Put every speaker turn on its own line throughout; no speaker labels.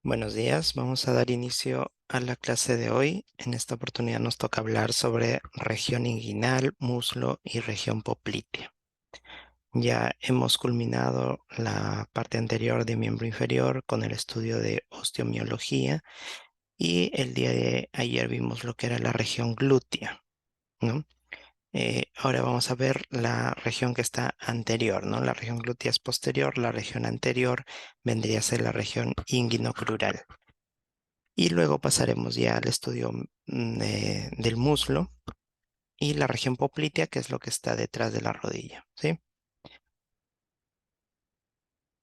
Buenos días, vamos a dar inicio a la clase de hoy. En esta oportunidad nos toca hablar sobre región inguinal, muslo y región poplitea. Ya hemos culminado la parte anterior de miembro inferior con el estudio de osteomiología y el día de ayer vimos lo que era la región glútea, ¿no? Ahora vamos a ver la región que está anterior, ¿no? La región glútea es posterior, la región anterior vendría a ser la región inguinocrural. Y luego pasaremos ya al estudio del muslo y la región poplitea, que es lo que está detrás de la rodilla, ¿sí?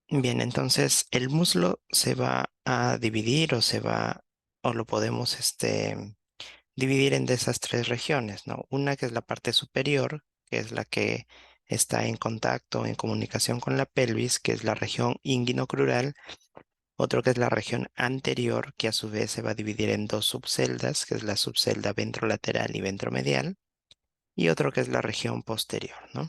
Bien, entonces el muslo se va a dividir o lo podemos dividir en de esas tres regiones, ¿no? Una que es la parte superior, que es la que está en contacto, en comunicación con la pelvis, que es la región inguinocrural. Otro que es la región anterior, que a su vez se va a dividir en dos subceldas, que es la subcelda ventrolateral y ventromedial, y otro que es la región posterior, ¿no?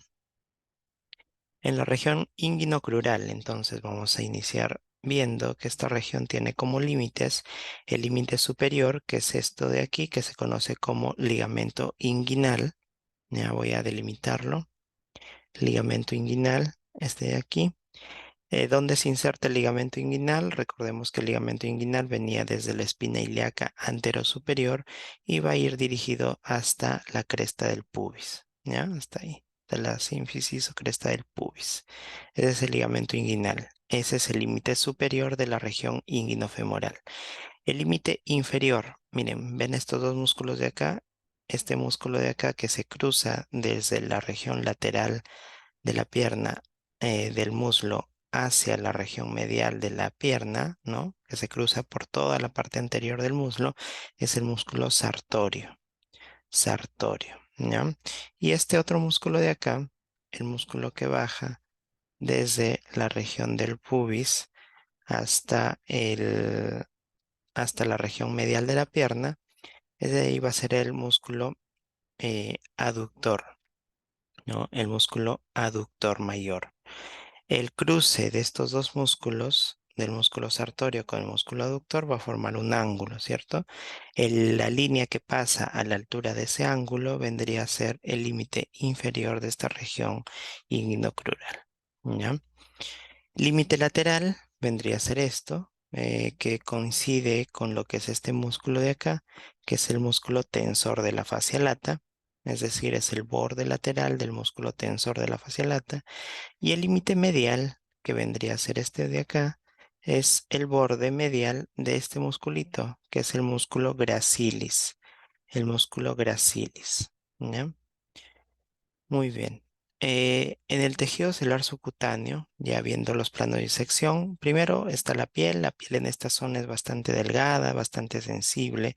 En la región inguinocrural, entonces vamos a iniciar viendo que esta región tiene como límites el límite superior, que es esto de aquí, que se conoce como ligamento inguinal. Ya voy a delimitarlo. Ligamento inguinal, este de aquí. ¿Dónde se inserta el ligamento inguinal? Recordemos que el ligamento inguinal venía desde la espina ilíaca anterosuperior y va a ir dirigido hasta la cresta del pubis, ¿ya? Hasta ahí, de la sínfisis o cresta del pubis. Ese es el ligamento inguinal. Ese es el límite superior de la región inguinofemoral. El límite inferior, miren, ven estos dos músculos de acá, este músculo de acá que se cruza desde la región lateral de la pierna, del muslo hacia la región medial de la pierna, ¿no? Que se cruza por toda la parte anterior del muslo, es el músculo sartorio, sartorio, ¿ya? Y este otro músculo de acá, el músculo que baja desde la región del pubis hasta hasta la región medial de la pierna, ese de ahí va a ser el músculo aductor, ¿no? El músculo aductor mayor. El cruce de estos dos músculos, del músculo sartorio con el músculo aductor, va a formar un ángulo, ¿cierto? La línea que pasa a la altura de ese ángulo vendría a ser el límite inferior de esta región inguinocrural, ¿ya? Límite lateral vendría a ser esto, que coincide con lo que es este músculo de acá, que es el músculo tensor de la fascia lata, es decir, es el borde lateral del músculo tensor de la fascia lata, y el límite medial, que vendría a ser este de acá, es el borde medial de este musculito, que es el músculo gracilis, el músculo gracilis, ¿ya? Muy bien. En el tejido celular subcutáneo, ya viendo los planos de disección, primero está la piel en esta zona es bastante delgada, bastante sensible,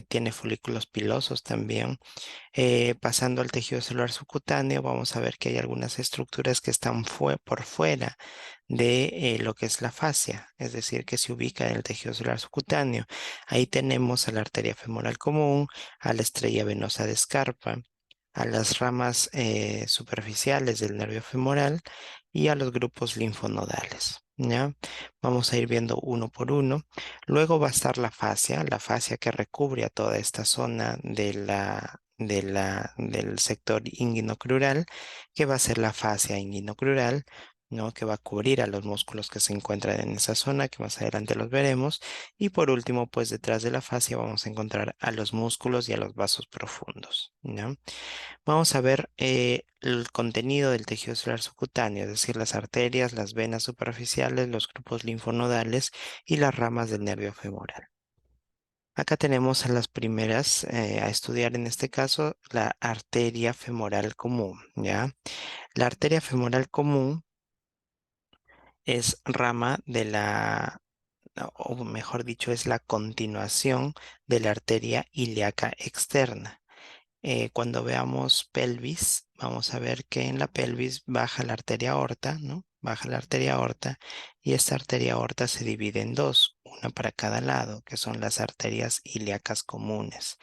tiene folículos pilosos también. Pasando al tejido celular subcutáneo, vamos a ver que hay algunas estructuras que están por fuera de lo que es la fascia, es decir, que se ubica en el tejido celular subcutáneo. Ahí tenemos a la arteria femoral común, a la estrella venosa de Scarpa, a las ramas superficiales del nervio femoral y a los grupos linfonodales. ¿Ya? Vamos a ir viendo uno por uno. Luego va a estar la fascia que recubre a toda esta zona del sector inguinocrural, que va a ser la fascia inguinocrural, ¿no? Que va a cubrir a los músculos que se encuentran en esa zona, que más adelante los veremos. Y por último, pues detrás de la fascia vamos a encontrar a los músculos y a los vasos profundos, ¿no? Vamos a ver el contenido del tejido celular subcutáneo, es decir, las arterias, las venas superficiales, los grupos linfonodales y las ramas del nervio femoral. Acá tenemos a las primeras a estudiar en este caso la arteria femoral común, ¿ya? La arteria femoral común es rama de o mejor dicho, es la continuación de la arteria ilíaca externa. Cuando veamos pelvis, vamos a ver que en la pelvis baja la arteria aorta, ¿no? Baja la arteria aorta y esta arteria aorta se divide en dos. una para cada lado, que son las arterias ilíacas comunes.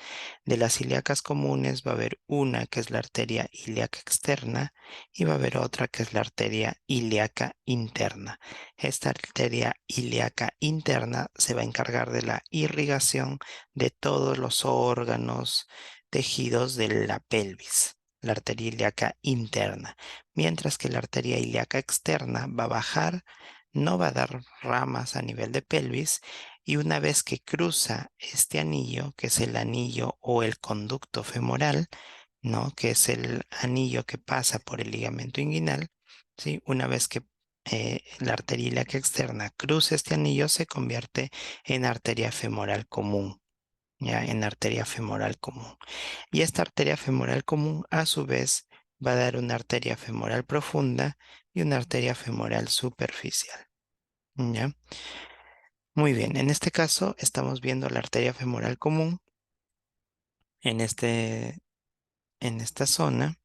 De las ilíacas comunes va a haber una que es la arteria ilíaca externa y va a haber otra que es la arteria ilíaca interna. Esta arteria ilíaca interna se va a encargar de la irrigación de todos los órganos, tejidos de la pelvis, la arteria ilíaca interna, mientras que la arteria ilíaca externa va a bajar, no va a dar ramas a nivel de pelvis, y una vez que cruza este anillo, que es el anillo o el conducto femoral, ¿no? Que es el anillo que pasa por el ligamento inguinal, ¿sí? Una vez que la arteria ilíaca externa cruza este anillo, se convierte en arteria femoral común, ya en arteria femoral común. Y esta arteria femoral común, a su vez, va a dar una arteria femoral profunda y una arteria femoral superficial, ¿ya? Muy bien, en este caso estamos viendo la arteria femoral común en en esta zona.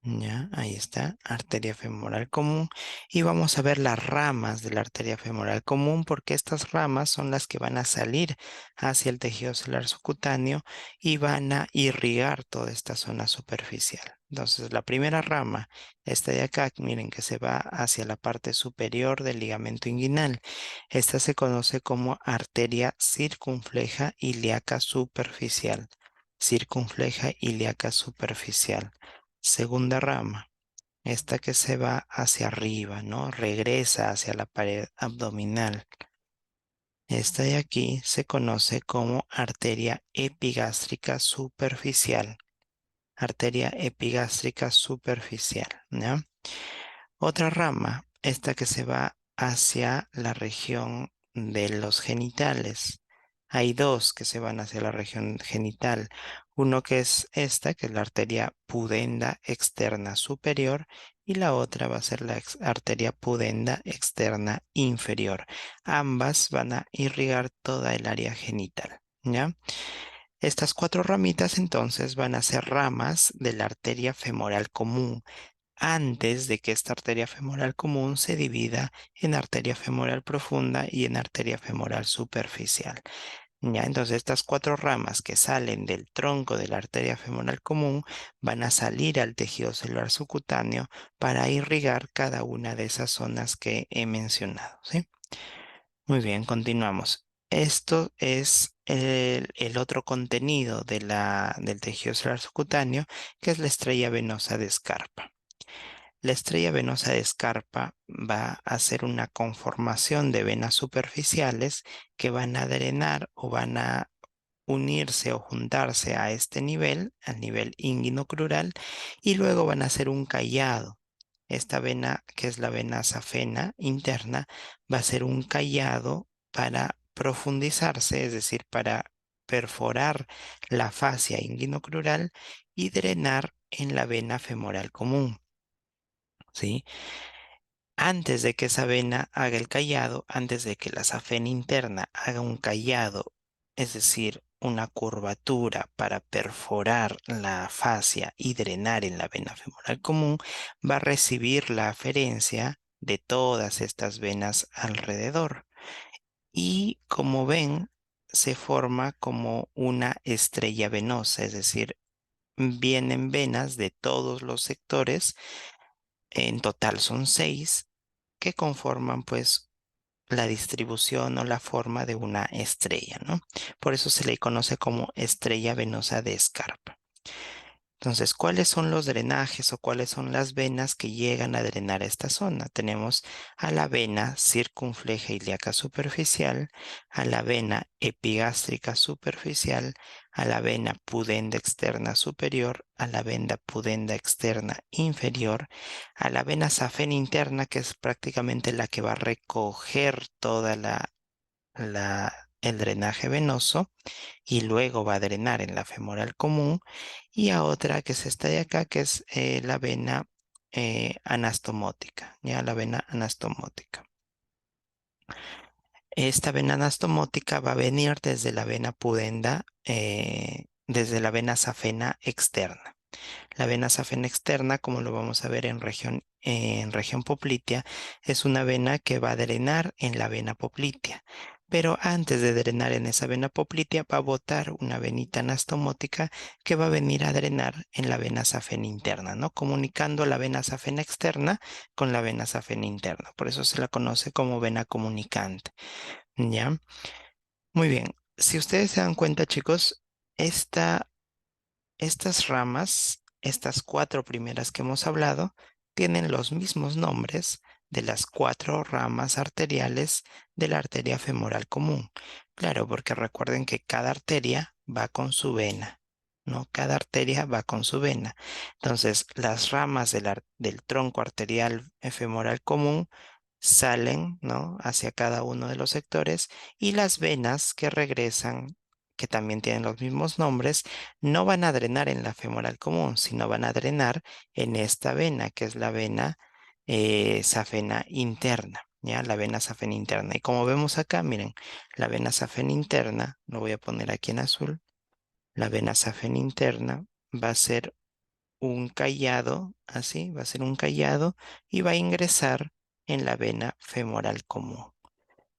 Ya, ahí está, arteria femoral común. Y vamos a ver las ramas de la arteria femoral común, porque estas ramas son las que van a salir hacia el tejido celular subcutáneo y van a irrigar toda esta zona superficial. Entonces, la primera rama, esta de acá, miren que se va hacia la parte superior del ligamento inguinal. Esta se conoce como arteria circunfleja ilíaca superficial. Circunfleja ilíaca superficial. Segunda rama, esta que se va hacia arriba, ¿no? Regresa hacia la pared abdominal. Esta de aquí se conoce como arteria epigástrica superficial. Arteria epigástrica superficial, ¿ya? Otra rama, esta que se va hacia la región de los genitales. Hay dos que se van hacia la región genital. Uno que es esta, que es la arteria pudenda externa superior, y la otra va a ser la arteria pudenda externa inferior. Ambas van a irrigar toda el área genital, ¿ya? Estas cuatro ramitas entonces van a ser ramas de la arteria femoral común antes de que esta arteria femoral común se divida en arteria femoral profunda y en arteria femoral superficial. Ya, entonces estas cuatro ramas que salen del tronco de la arteria femoral común van a salir al tejido celular subcutáneo para irrigar cada una de esas zonas que he mencionado, ¿sí? Muy bien, continuamos. Esto es el otro contenido de del tejido celular subcutáneo, que es la estrella venosa de Scarpa. La estrella venosa de Scarpa va a ser una conformación de venas superficiales que van a drenar o van a unirse o juntarse a este nivel, al nivel inguinocrural, y luego van a hacer un callado. Esta vena, que es la vena safena interna, va a ser un callado para profundizarse, es decir, para perforar la fascia inguinocrural y drenar en la vena femoral común, ¿sí? Antes de que esa vena haga el callado, antes de que la safena interna haga un callado, es decir, una curvatura para perforar la fascia y drenar en la vena femoral común, va a recibir la aferencia de todas estas venas alrededor. Y como ven, se forma como una estrella venosa, es decir, vienen venas de todos los sectores. En total son 6 que conforman pues la distribución o la forma de una estrella, ¿no? Por eso se le conoce como estrella venosa de Scarpa. Entonces, ¿cuáles son los drenajes o cuáles son las venas que llegan a drenar esta zona? Tenemos a la vena circunfleja ilíaca superficial, a la vena epigástrica superficial, a la vena pudenda externa superior, a la vena pudenda externa inferior, a la vena safena interna, que es prácticamente la que va a recoger toda el drenaje venoso y luego va a drenar en la femoral común, y a otra que es esta de acá, que es la vena anastomótica, ya la vena anastomótica. Esta vena anastomótica va a venir desde la vena pudenda, desde la vena safena externa. La vena safena externa, como lo vamos a ver en región poplitea, es una vena que va a drenar en la vena poplitea. pero antes de drenar en esa vena poplitea va a botar una venita anastomótica que va a venir a drenar en la vena safena interna, ¿no? Comunicando la vena safena externa con la vena safena interna. Por eso se la conoce como vena comunicante, ¿ya? Muy bien. Si ustedes se dan cuenta, chicos, esta estas ramas, estas cuatro primeras que hemos hablado, tienen los mismos nombres de las cuatro ramas arteriales de la arteria femoral común. Claro, porque recuerden que cada arteria va con su vena, ¿no? Cada arteria va con su vena. Entonces, las ramas del tronco arterial femoral común salen, ¿no? Hacia cada uno de los sectores y las venas que regresan, que también tienen los mismos nombres, no van a drenar en la femoral común, sino van a drenar en esta vena, que es la vena safena interna, ¿ya? La vena safena interna. Y como vemos acá, miren, la vena safena interna, lo voy a poner aquí en azul, la vena safena interna va a ser un callado, así, va a ser un callado y va a ingresar en la vena femoral común.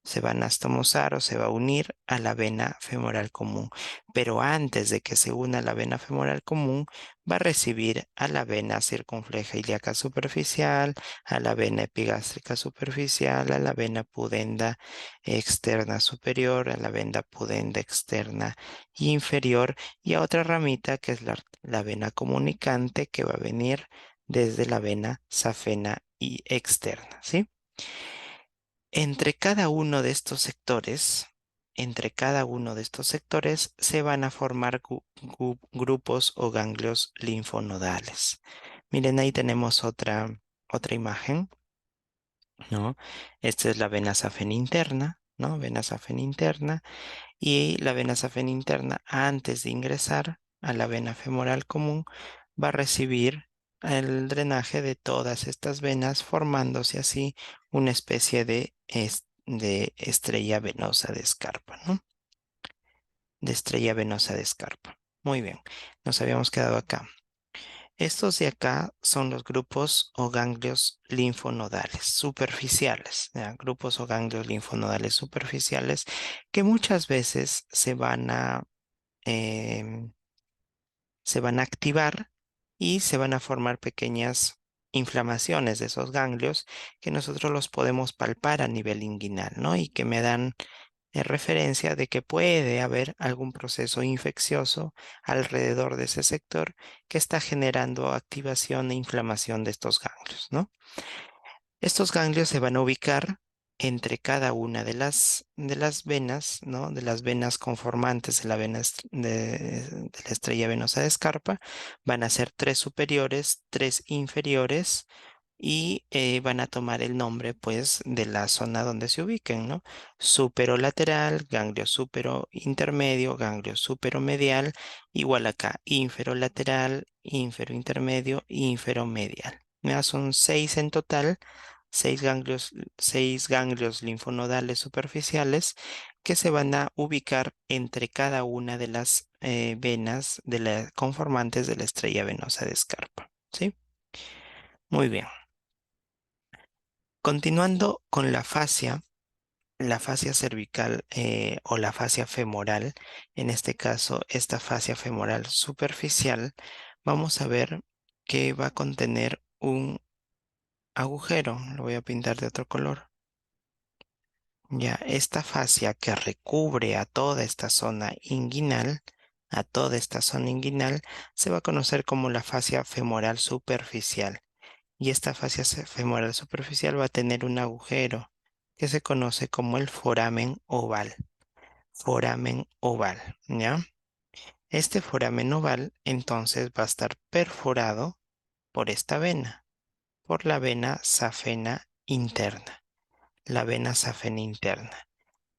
Se va a anastomosar o se va a unir a la vena femoral común. Pero antes de que se una a la vena femoral común, va a recibir a la vena circunfleja ilíaca superficial, a la vena epigástrica superficial, a la vena pudenda externa superior, a la vena pudenda externa inferior y a otra ramita que es la vena comunicante que va a venir desde la vena safena y externa, ¿sí? Entre cada uno de estos sectores, entre cada uno de estos sectores se van a formar grupos o ganglios linfonodales. Miren, ahí tenemos otra imagen, ¿no? Esta es la vena safena interna, ¿no? Vena safena interna y la vena safena interna, antes de ingresar a la vena femoral común, va a recibir el drenaje de todas estas venas, formándose así una especie de estrella venosa de escarpa, ¿no? De estrella venosa de escarpa. Muy bien, nos habíamos quedado acá. Estos de acá son los grupos o ganglios linfonodales superficiales, ¿ya? Grupos o ganglios linfonodales superficiales que muchas veces em, se van a activar y se van a formar pequeñas inflamaciones de esos ganglios que nosotros los podemos palpar a nivel inguinal, ¿no? Y que me dan referencia de que puede haber algún proceso infeccioso alrededor de ese sector que está generando activación e inflamación de estos ganglios, ¿no? Estos ganglios se van a ubicar entre cada una de las venas, ¿no? De las venas conformantes de la de la estrella venosa de Escarpa. Van a ser tres superiores, tres inferiores y van a tomar el nombre, pues, de la zona donde se ubiquen, ¿no? Superolateral, ganglio supero-intermedio, ganglio superomedial, igual acá, inferolateral, inferointermedio, inferomedial. Ya son seis en total, seis ganglios linfonodales superficiales que se van a ubicar entre cada una de las venas conformantes de la estrella venosa de Escarpa. ¿Sí? Muy bien. Continuando con la fascia cervical o la fascia femoral, en este caso esta fascia femoral superficial, vamos a ver que va a contener un agujero. Lo voy a pintar de otro color. Ya, esta fascia que recubre a toda esta zona inguinal, a toda esta zona inguinal, se va a conocer como la fascia femoral superficial. Y esta fascia femoral superficial va a tener un agujero que se conoce como el foramen oval. Foramen oval, ¿ya? Este foramen oval entonces va a estar perforado por esta vena, por la vena safena interna, la vena safena interna.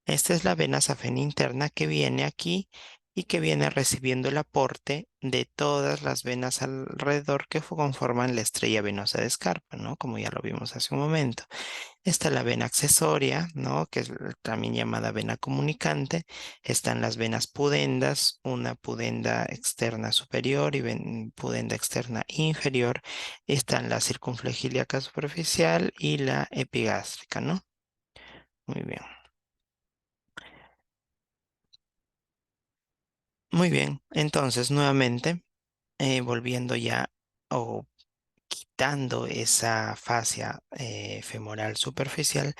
Esta es la vena safena interna que viene aquí y que viene recibiendo el aporte de todas las venas alrededor que conforman la estrella venosa de Escarpa, ¿no? Como ya lo vimos hace un momento. Está la vena accesoria, ¿no? Que es también llamada vena comunicante. Están las venas pudendas, una pudenda externa superior y pudenda externa inferior. Están la circunflexíliaca superficial y la epigástrica, ¿no? Muy bien. Muy bien, entonces nuevamente, volviendo ya o quitando esa fascia femoral superficial,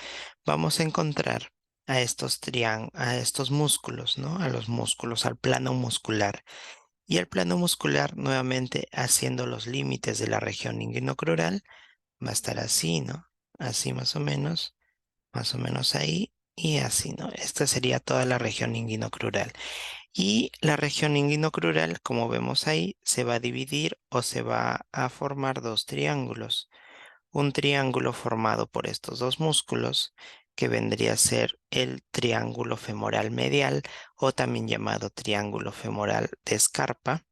vamos a encontrar a estos músculos, ¿no? A los músculos, al plano muscular. Y el plano muscular, nuevamente haciendo los límites de la región inguinocrural, va a estar así, ¿no? Así más o menos ahí y así, ¿no? Esta sería toda la región inguinocrural. Y la región inguinocrural, como vemos ahí, se va a dividir o se va a formar dos triángulos. Un triángulo formado por estos dos músculos, que vendría a ser el triángulo femoral medial o también llamado triángulo femoral de escarpa.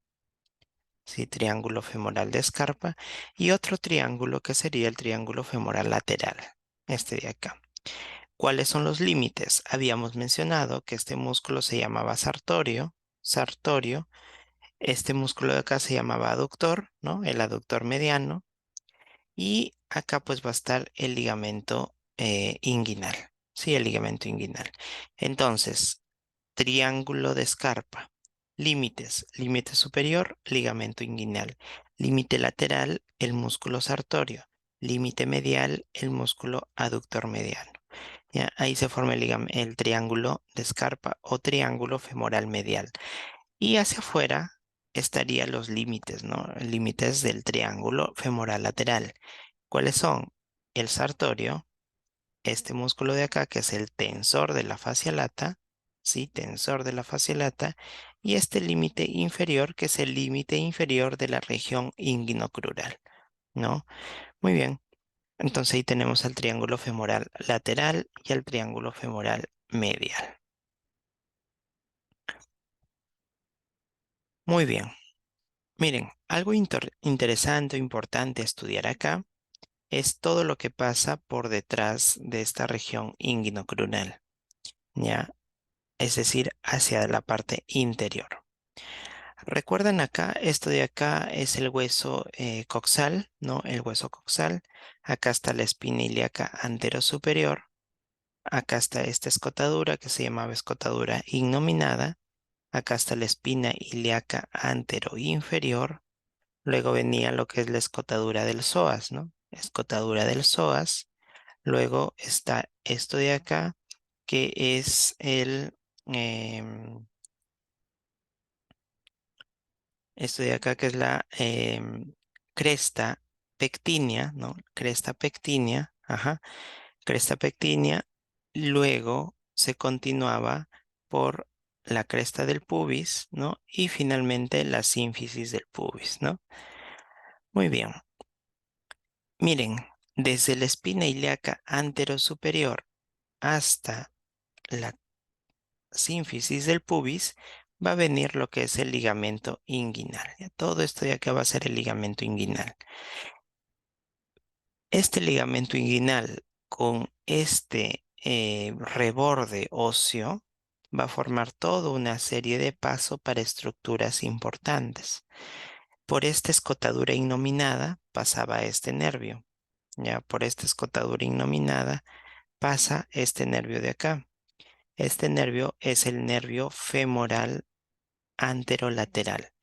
Sí, triángulo femoral de escarpa. Y otro triángulo que sería el triángulo femoral lateral, este de acá. ¿Cuáles son los límites? Habíamos mencionado que este músculo se llamaba sartorio. Este músculo de acá se llamaba aductor, ¿no? El aductor mediano. Y acá pues va a estar el ligamento inguinal. Sí, el ligamento inguinal. Entonces, triángulo de escarpa. Límites. Límite superior, ligamento inguinal. Límite lateral, el músculo sartorio. Límite medial, el músculo aductor mediano. ¿Ya? Ahí se forma el triángulo de escarpa o triángulo femoral medial. Y hacia afuera estarían los límites, ¿no? Límites del triángulo femoral lateral. ¿Cuáles son? El sartorio, este músculo de acá, que es el tensor de la fascia lata, ¿sí? Tensor de la fascia lata, y este límite inferior, que es el límite inferior de la región inguinocrural, ¿no? Muy bien. Entonces ahí tenemos al triángulo femoral lateral y al triángulo femoral medial. Muy bien. Miren, algo interesante o importante a estudiar acá es todo lo que pasa por detrás de esta región inguinocrunal, ¿ya? Es decir, hacia la parte interior. Recuerdan acá, esto de acá es el hueso coxal, ¿no? El hueso coxal. Acá está la espina ilíaca anterosuperior. Acá está esta escotadura que se llamaba escotadura innominada. Acá está la espina ilíaca anteroinferior. Luego venía lo que es la escotadura del psoas, ¿no? Escotadura del psoas. Luego está esto de acá, que es em, esto de acá, que es la cresta pectínea, ¿no? Cresta pectínea, ajá, cresta pectínea. Luego se continuaba por la cresta del pubis, ¿no? Y finalmente la sínfisis del pubis, ¿no? Muy bien. Miren, desde la espina ilíaca anterosuperior hasta la sínfisis del pubis va a venir lo que es el ligamento inguinal. Ya, todo esto de acá va a ser el ligamento inguinal. Este ligamento inguinal con este reborde óseo va a formar toda una serie de pasos para estructuras importantes. Por esta escotadura innominada pasaba este nervio. Ya por esta escotadura innominada pasa este nervio de acá. Este nervio es el nervio femoral anterolateral.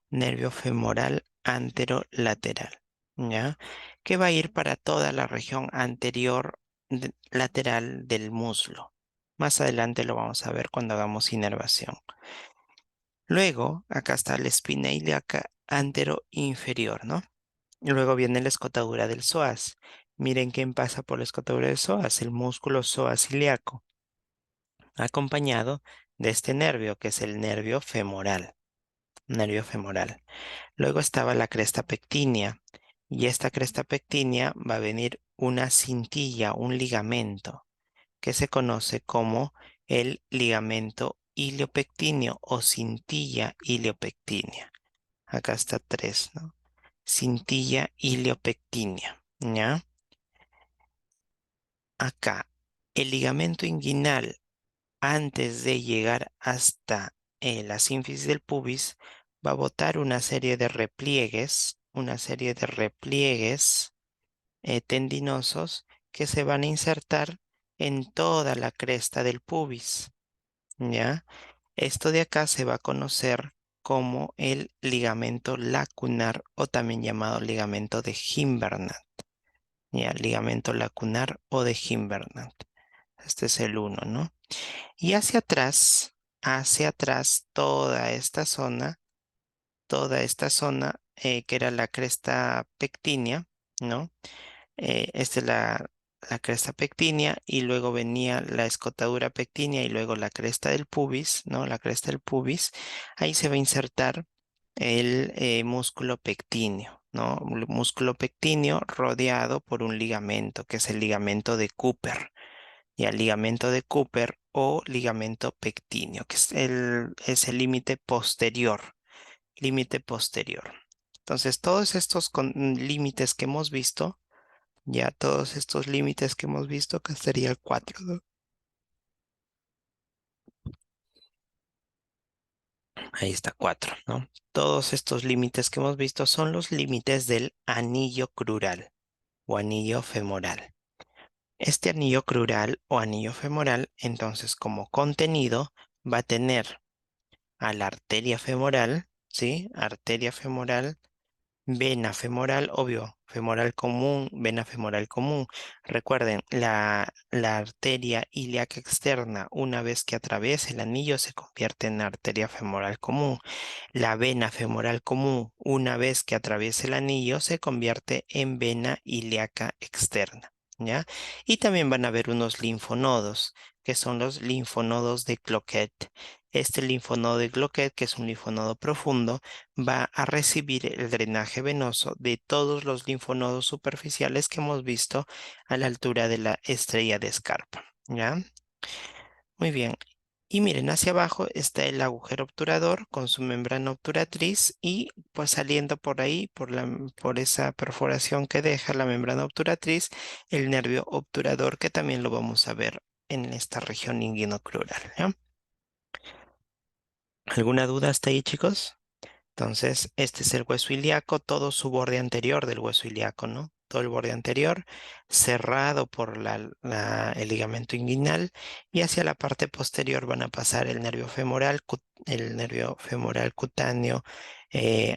Nervio femoral anterolateral, ¿ya? Que va a ir para toda la región anterior lateral del muslo. Más adelante lo vamos a ver cuando hagamos inervación. Luego, acá está la espina ilíaca anteroinferior, ¿no? Y luego viene la escotadura del psoas. Miren quién pasa por la escotadura del psoas, el músculo psoas ilíaco, acompañado de este nervio, que es el nervio femoral. Nervio femoral. Luego estaba la cresta pectínea y esta cresta pectínea va a venir una cintilla, un ligamento que se conoce como el ligamento iliopectíneo o cintilla iliopectínea. Acá está tres, ¿no? Cintilla iliopectínea, ¿ya? Acá, el ligamento inguinal antes de llegar hasta la sínfisis del pubis, va a botar una serie de repliegues tendinosos que se van a insertar en toda la cresta del pubis, ¿ya? Esto de acá se va a conocer como el ligamento lacunar o también llamado ligamento de Gimbernat. Ya, ligamento lacunar o de Gimbernat. Este es el uno, ¿no? Y hacia atrás, toda esta zona que era la cresta pectínea, ¿no? Esta es la cresta pectínea y luego venía la escotadura pectínea y luego la cresta del pubis, ¿no? La cresta del pubis. Ahí se va a insertar el músculo pectíneo, ¿no? El músculo pectíneo rodeado por un ligamento, que es el ligamento de Cooper. Y el ligamento de Cooper o ligamento pectíneo, que es el límite posterior, límite posterior. Entonces, todos estos límites que hemos visto, ya todos estos límites que hemos visto, que sería el 4, ¿no? Ahí está 4, ¿no? Todos estos límites que hemos visto son los límites del anillo crural o anillo femoral. Este anillo crural o anillo femoral, entonces, como contenido, va a tener a la arteria femoral, ¿sí? Arteria femoral, vena femoral, obvio, femoral común, vena femoral común. Recuerden, la arteria ilíaca externa, una vez que atraviesa el anillo, se convierte en arteria femoral común. La vena femoral común, una vez que atraviesa el anillo, se convierte en vena ilíaca externa, ¿ya? Y también van a haber unos linfonodos, que son los linfonodos de Cloquet. Este linfonodo de Cloquet, que es un linfonodo profundo, va a recibir el drenaje venoso de todos los linfonodos superficiales que hemos visto a la altura de la estrella de Scarpa, ¿ya? Muy bien. Y miren, hacia abajo está el agujero obturador con su membrana obturatriz y pues saliendo por ahí, por esa perforación que deja la membrana obturatriz, el nervio obturador que también lo vamos a ver en esta región inguinocrural, ¿ya? ¿Alguna duda hasta ahí, chicos? Entonces, este es el hueso ilíaco, todo su borde anterior del hueso ilíaco, ¿no? Todo el borde anterior, cerrado por el ligamento inguinal, y hacia la parte posterior van a pasar el nervio femoral, el nervio femoral cutáneo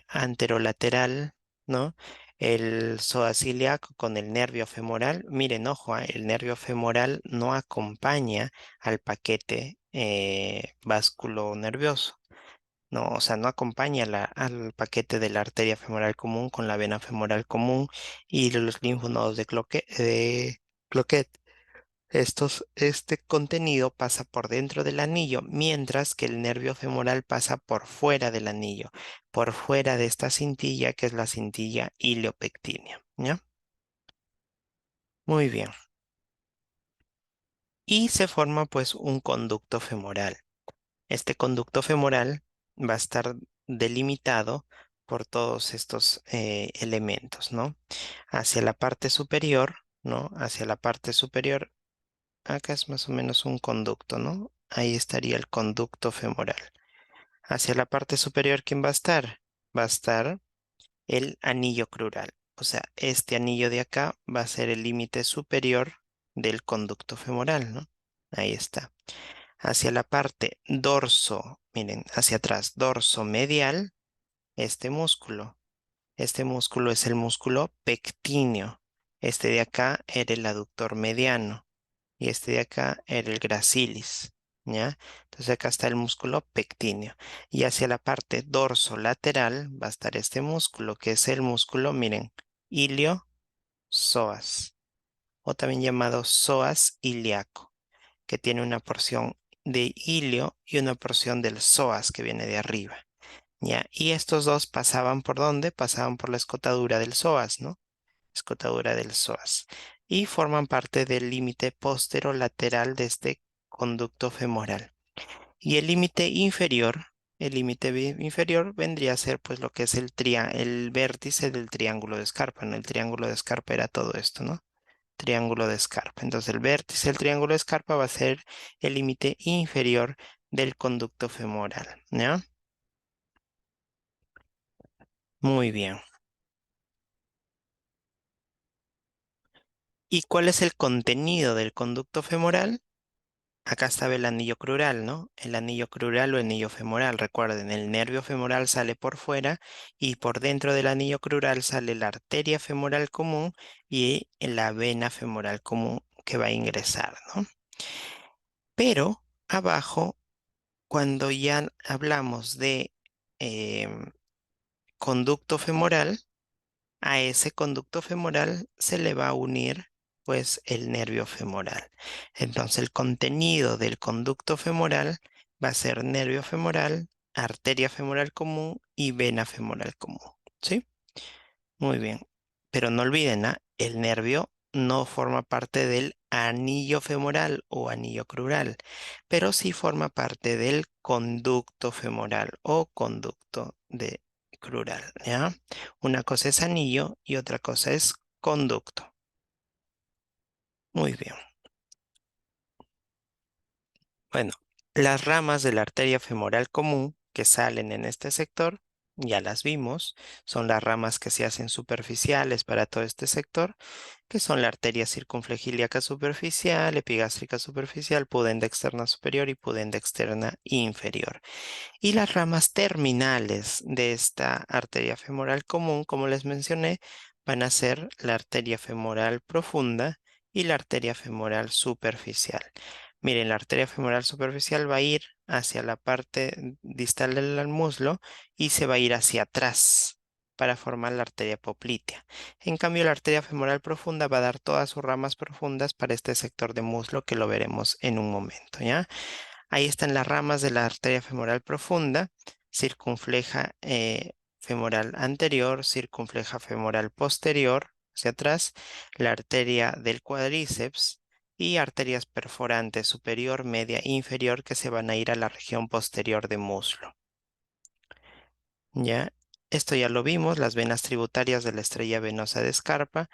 anterolateral, ¿no? El psoas ilíaco con el nervio femoral. Miren, ojo, el nervio femoral no acompaña al paquete vasculo nervioso. No, o sea, no acompaña al paquete de la arteria femoral común con la vena femoral común y los linfonodos de Cloquet. Este contenido pasa por dentro del anillo, mientras que el nervio femoral pasa por fuera del anillo, por fuera de esta cintilla que es la cintilla iliopectínea, ¿ya? Muy bien. Y se forma pues un conducto femoral. Este conducto femoral va a estar delimitado por todos estos elementos, ¿no? Hacia la parte superior, ¿no? Hacia la parte superior, acá es más o menos un conducto, ¿no? Ahí estaría el conducto femoral. Hacia la parte superior, ¿quién va a estar? Va a estar el anillo crural. O sea, este anillo de acá va a ser el límite superior del conducto femoral, ¿no? Ahí está. Hacia la parte dorso, miren, hacia atrás, dorso medial, este músculo. Este músculo es el músculo pectíneo. Este de acá era el aductor mediano y este de acá era el gracilis, ¿ya? Entonces acá está el músculo pectíneo. Y hacia la parte dorso lateral va a estar este músculo, que es el músculo, miren, ilio psoas, o también llamado psoas ilíaco, que tiene una porción de ilio y una porción del psoas que viene de arriba. ¿Ya? Y estos dos pasaban por dónde? Pasaban por la escotadura del psoas, ¿no? Escotadura del psoas. Y forman parte del límite posterolateral de este conducto femoral. Y el límite inferior vendría a ser pues lo que es el vértice del triángulo de Escarpa, ¿no? El triángulo de Escarpa era todo esto, ¿no? Triángulo de Escarpa. Entonces el vértice del triángulo de Escarpa va a ser el límite inferior del conducto femoral, ¿ya? Muy bien. ¿Y cuál es el contenido del conducto femoral? Acá estaba el anillo crural, ¿no? El anillo crural o anillo femoral. Recuerden, el nervio femoral sale por fuera y por dentro del anillo crural sale la arteria femoral común y la vena femoral común que va a ingresar, ¿no? Pero abajo, cuando ya hablamos de em, conducto femoral, a ese conducto femoral se le va a unir pues el nervio femoral. Entonces el contenido del conducto femoral va a ser nervio femoral, arteria femoral común y vena femoral común. ¿Sí? Muy bien. Pero no olviden, ¿ah? El nervio no forma parte del anillo femoral o anillo crural, pero sí forma parte del conducto femoral o conducto de crural, ¿ya? Una cosa es anillo y otra cosa es conducto. Muy bien. Bueno, las ramas de la arteria femoral común que salen en este sector, ya las vimos, son las ramas que se hacen superficiales para todo este sector, que son la arteria circunflexílica superficial, epigástrica superficial, pudenda externa superior y pudenda externa inferior. Y las ramas terminales de esta arteria femoral común, como les mencioné, van a ser la arteria femoral profunda y la arteria femoral superficial. Miren, la arteria femoral superficial va a ir hacia la parte distal del muslo y se va a ir hacia atrás para formar la arteria poplitea. En cambio, la arteria femoral profunda va a dar todas sus ramas profundas para este sector de muslo que lo veremos en un momento, ¿ya? Ahí están las ramas de la arteria femoral profunda, circunfleja femoral anterior, circunfleja femoral posterior, hacia atrás, la arteria del cuádriceps y arterias perforantes superior, media e inferior que se van a ir a la región posterior de muslo. ¿Ya? Esto ya lo vimos, las venas tributarias de la estrella venosa de Scarpa,